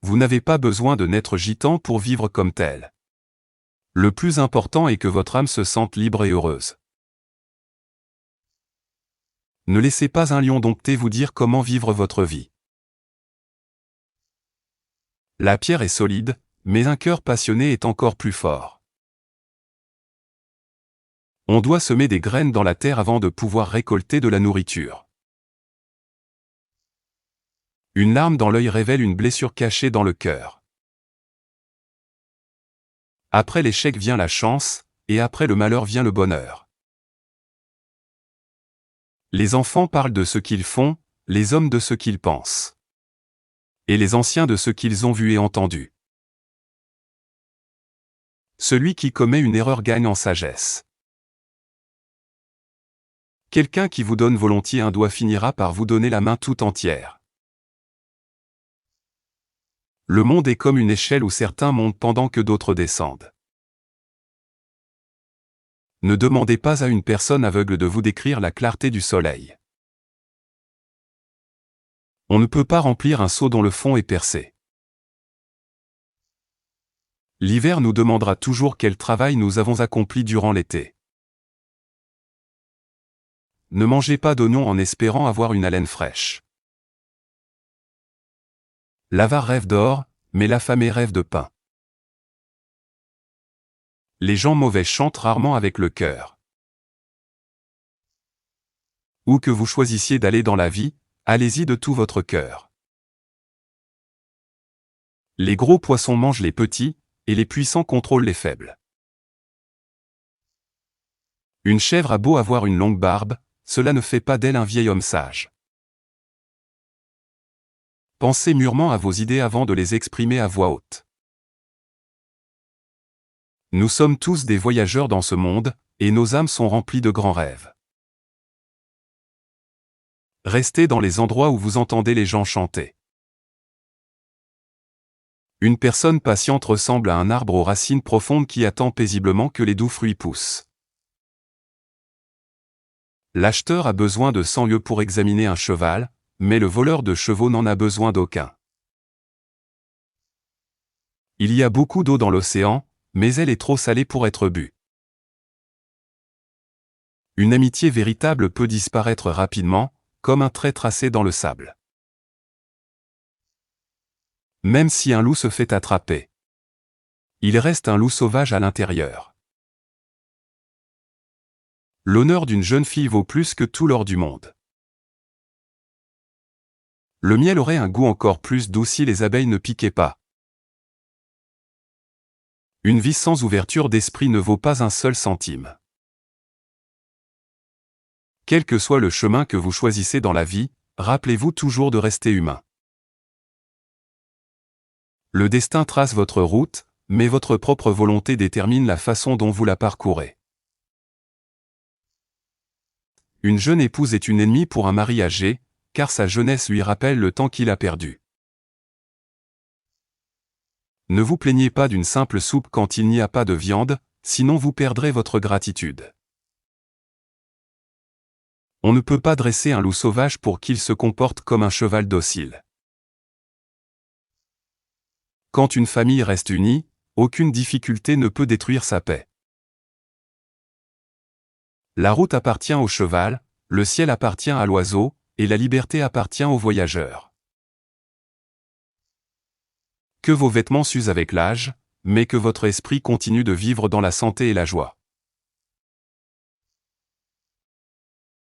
Vous n'avez pas besoin de naître gitan pour vivre comme tel. Le plus important est que votre âme se sente libre et heureuse. Ne laissez pas un lion dompté vous dire comment vivre votre vie. La pierre est solide, mais un cœur passionné est encore plus fort. On doit semer des graines dans la terre avant de pouvoir récolter de la nourriture. Une larme dans l'œil révèle une blessure cachée dans le cœur. Après l'échec vient la chance, et après le malheur vient le bonheur. Les enfants parlent de ce qu'ils font, les hommes de ce qu'ils pensent. Et les anciens de ce qu'ils ont vu et entendu. Celui qui commet une erreur gagne en sagesse. Quelqu'un qui vous donne volontiers un doigt finira par vous donner la main tout entière. Le monde est comme une échelle où certains montent pendant que d'autres descendent. Ne demandez pas à une personne aveugle de vous décrire la clarté du soleil. On ne peut pas remplir un seau dont le fond est percé. L'hiver nous demandera toujours quel travail nous avons accompli durant l'été. Ne mangez pas d'oignons en espérant avoir une haleine fraîche. L'avare rêve d'or, mais l'affamé rêve de pain. Les gens mauvais chantent rarement avec le cœur. Où que vous choisissiez d'aller dans la vie, allez-y de tout votre cœur. Les gros poissons mangent les petits, et les puissants contrôlent les faibles. Une chèvre a beau avoir une longue barbe, cela ne fait pas d'elle un vieil homme sage. Pensez mûrement à vos idées avant de les exprimer à voix haute. Nous sommes tous des voyageurs dans ce monde, et nos âmes sont remplies de grands rêves. Restez dans les endroits où vous entendez les gens chanter. Une personne patiente ressemble à un arbre aux racines profondes qui attend paisiblement que les doux fruits poussent. L'acheteur a besoin de 100 yeux pour examiner un cheval, mais le voleur de chevaux n'en a besoin d'aucun. Il y a beaucoup d'eau dans l'océan, mais elle est trop salée pour être bue. Une amitié véritable peut disparaître rapidement, comme un trait tracé dans le sable. Même si un loup se fait attraper, il reste un loup sauvage à l'intérieur. L'honneur d'une jeune fille vaut plus que tout l'or du monde. Le miel aurait un goût encore plus doux si les abeilles ne piquaient pas. Une vie sans ouverture d'esprit ne vaut pas un seul centime. Quel que soit le chemin que vous choisissez dans la vie, rappelez-vous toujours de rester humain. Le destin trace votre route, mais votre propre volonté détermine la façon dont vous la parcourez. Une jeune épouse est une ennemie pour un mari âgé, car sa jeunesse lui rappelle le temps qu'il a perdu. Ne vous plaignez pas d'une simple soupe quand il n'y a pas de viande, sinon vous perdrez votre gratitude. On ne peut pas dresser un loup sauvage pour qu'il se comporte comme un cheval docile. Quand une famille reste unie, aucune difficulté ne peut détruire sa paix. La route appartient au cheval, le ciel appartient à l'oiseau, et la liberté appartient aux voyageurs. Que vos vêtements s'usent avec l'âge, mais que votre esprit continue de vivre dans la santé et la joie.